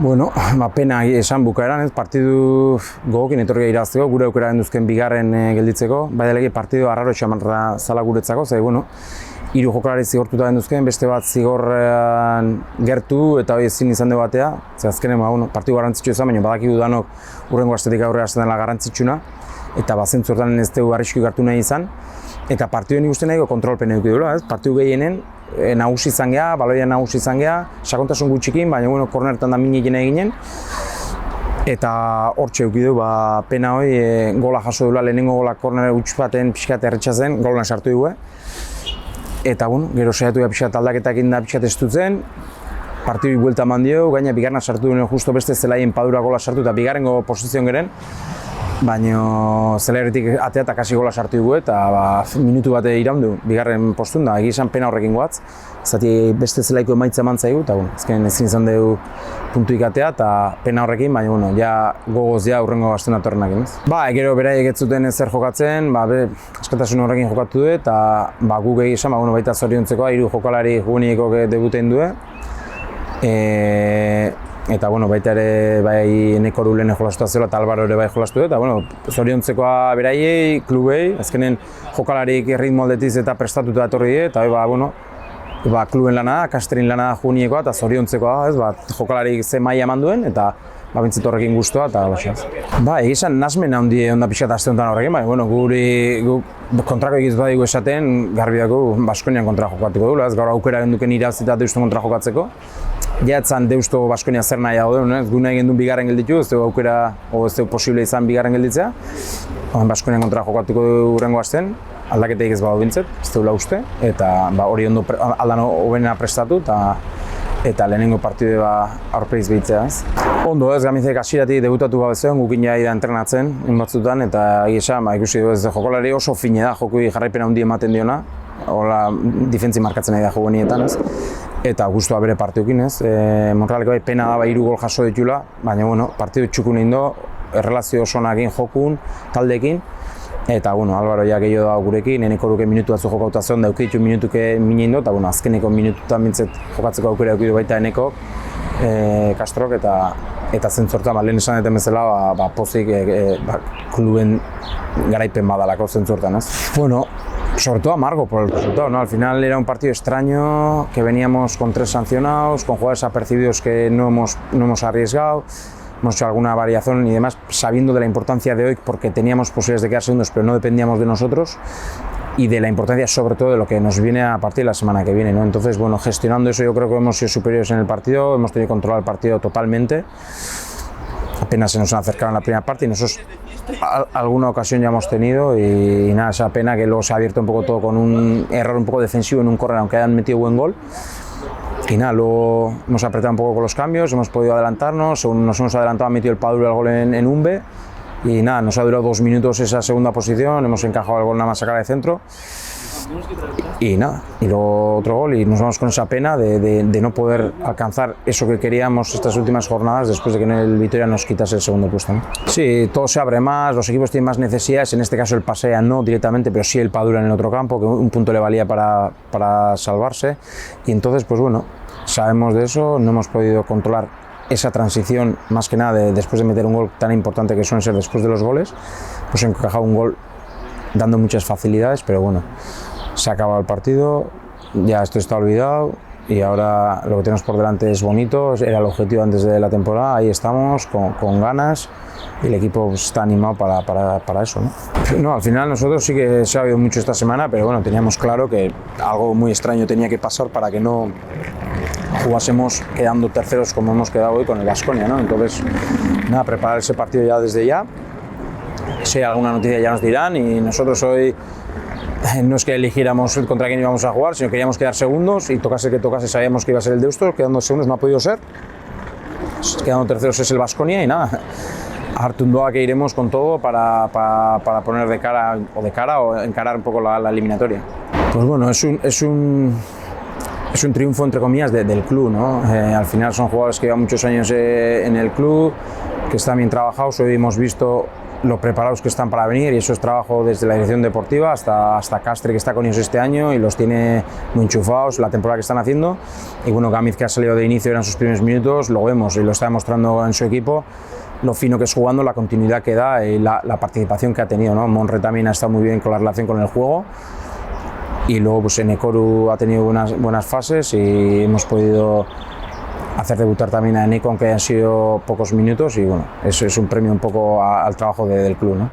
Bueno, pena esan bukaeran, partidu gogokin etorri irazteko, gure aukera genduzken bigarren gelditzeko, baidalegi partidu arraro txamarra zala guretzako, zai, bueno, 3 jokalari zigortuta genduzken, beste bat zigorrean gertu eta hori ezin izan dugu batea, azkenen partidu garrantzitsu izan, baina badakigu danok hurrengo astetik aurrera hasten dela garrantzitsuna, eta zentzu hortan ez dugu arrisku hartu nahi izan, eta partiduen ikusten nahi kontrolpen eduki duela, partidu gehienen, nagusi izan geha, baloian nagusi izan geha, sakontasun gutxikin, baina kornertan da minekin eginen. Eta hortxe eduki du, pena hori, gola jaso duela, lehenengo gola korner huts baten pixkat erretxazen, golan sartu dugu. Eta gero saiatu da pixkat aldaketak da pixkat estutzen, partidu buelta eman dio, gaina bigarna sartu duen justo beste zelaien padura gola sartu eta bigarrengo posizion geren. Baina zelairetik atea eta kasi gola sartu dugu eta minutu bate iraundu bigarren postun da, egizan pena horrekin goatz. Zati beste zelaiko emaitza eman zaigu eta ezken ezin izan dugu puntuik atea eta pena horrekin, baina ja gogoz ja hurrengo gazten atorrenak egin. Gero beraiek ez zuten ezer jokatzen, askatasun horrekin jokatu du eta guk egizan, baita zoriontzekoa 3 jokalari jugunieko debuten du. Eta baita ere Eneko Rulen jolastu zela eta Albaro ere jolastu du, eta zoriontzekoa beraiei, klubei, azkenen jokalarik erritmo aldetiz eta prestatuta etorri die, eta kluben lana da, Kasterin lana da juguniekoa eta zoriontzekoa, jokalarik ze maila eman duen, eta bintzit horrekin guztua eta baxaz. Egizan nasmen handi onda pixkat aste honetan horrekin, guri kontrako egiz badigu esaten, garbi dago Baskonian kontra jokatuko duela, gaur aukera genduken irazita Deusto kontra jokatzeko. Ja etzan Deusto Baskonia zer nahiago duen, gu nahi gendun bigarren gelditu, ez dugu aukera, ez dugu posible izan bigarren gelditzea. Baskonian kontra jokatuko du hurrengo astean, aldaketeik ez badu bintzet, ez dugula uste, eta hori ondo aldan hobenena prestatu eta lehenengo partidu aurpeiz behitzea. Ondo ez, Gamizek hasieratik debutatu gabe zegoen, gukin jai da entrenatzen, batzutan, eta esan, ikusi du ez jokolari oso fine da, jokui jarraipena handi ematen diona, hola difentzi markatzen nahi da jogenietan, ez. Eta guztua bere partidukin, ez. Monrealeko pena da 3 gol jaso ditula, baina partidu txukun egin du, errelazio oso onakin jokun, taldeekin. Eta Albaro ja gehiago da gurekin, Eneko Ruke minutu batzu jokauta zeon, daukitu minutuke minen du, eta azkeneko minututan bintzet jokatzeko aukera edukidu baita Enekok, Kastrok, eta zentzortan, lehen esan deten bezala, pozik kluben garaipen badalako zentzortan, ez. Sobre todo amargo por el resultado, ¿no? Al final era un partido extraño, que veníamos con 3 sancionados, con jugadores apercibidos que no hemos arriesgado, hemos hecho alguna variación y demás, sabiendo de la importancia de hoy, porque teníamos posibilidades de quedar segundos, pero no dependíamos de nosotros, y de la importancia sobre todo de lo que nos viene a partir de la semana que viene, ¿no? Entonces, gestionando eso yo creo que hemos sido superiores en el partido, hemos tenido que controlar el partido totalmente, apenas se nos han acercado en la primera parte y nosotros alguna ocasión ya hemos tenido y nada, esa pena que luego se ha abierto un poco todo con un error un poco defensivo en un córner, aunque hayan metido buen gol. Y nada, luego hemos apretado un poco con los cambios, hemos podido adelantarnos, según nos hemos adelantado ha metido el Padura el gol en Umbe y nada, nos ha durado 2 minutos esa segunda posición, hemos encajado el gol nada más a cara de centro y nada, y luego otro gol y nos vamos con esa pena de no poder alcanzar eso que queríamos estas últimas jornadas después de que en el Vitoria nos quitase el segundo puesto, ¿no? Sí, todo se abre más, los equipos tienen más necesidades, en este caso el Pasea no directamente, pero sí el Padura en el otro campo, que un punto le valía para salvarse y entonces sabemos de eso, no hemos podido controlar esa transición más que nada después de meter un gol tan importante que suelen ser después de los goles, pues encajado un gol dando muchas facilidades, pero se ha acabado el partido, ya esto está olvidado y ahora lo que tenemos por delante es bonito, era el objetivo antes de la temporada, ahí estamos con ganas y el equipo está animado para eso, ¿no? No, al final nosotros sí que se ha oído mucho esta semana, pero teníamos claro que algo muy extraño tenía que pasar para que no jugásemos quedando terceros como hemos quedado hoy con el Baskonia, ¿no? Entonces, nada, preparar ese partido ya desde ya, si hay alguna noticia ya nos dirán y nosotros hoy no es que eligiéramos contra quién íbamos a jugar, sino que queríamos quedar segundos y tocase que tocase, sabíamos que iba a ser el Deusto, quedando segundos no ha podido ser, quedando terceros es el Baskonia y nada, a Artundoa que iremos con todo para poner de cara o encarar un poco la eliminatoria. Pues es es un triunfo entre comillas del club, ¿no? Al final son jugadores que llevan muchos años en el club, que están bien trabajados. Hoy hemos visto lo preparados que están para venir, y eso es trabajo desde la dirección deportiva hasta Castre, que está con ellos este año y los tiene muy enchufados la temporada que están haciendo. Y bueno, Gámez, que ha salido de inicio, eran sus primeros minutos, lo vemos y lo está demostrando en su equipo, lo fino que es jugando, la continuidad que da y la participación que ha tenido, ¿no? Monre también ha estado muy bien con la relación con el juego, y luego pues Enekoru ha tenido buenas fases y hemos podido hacer debutar también a Eneco, aunque hayan sido pocos minutos, y bueno, eso es un premio un poco al trabajo del club, ¿no?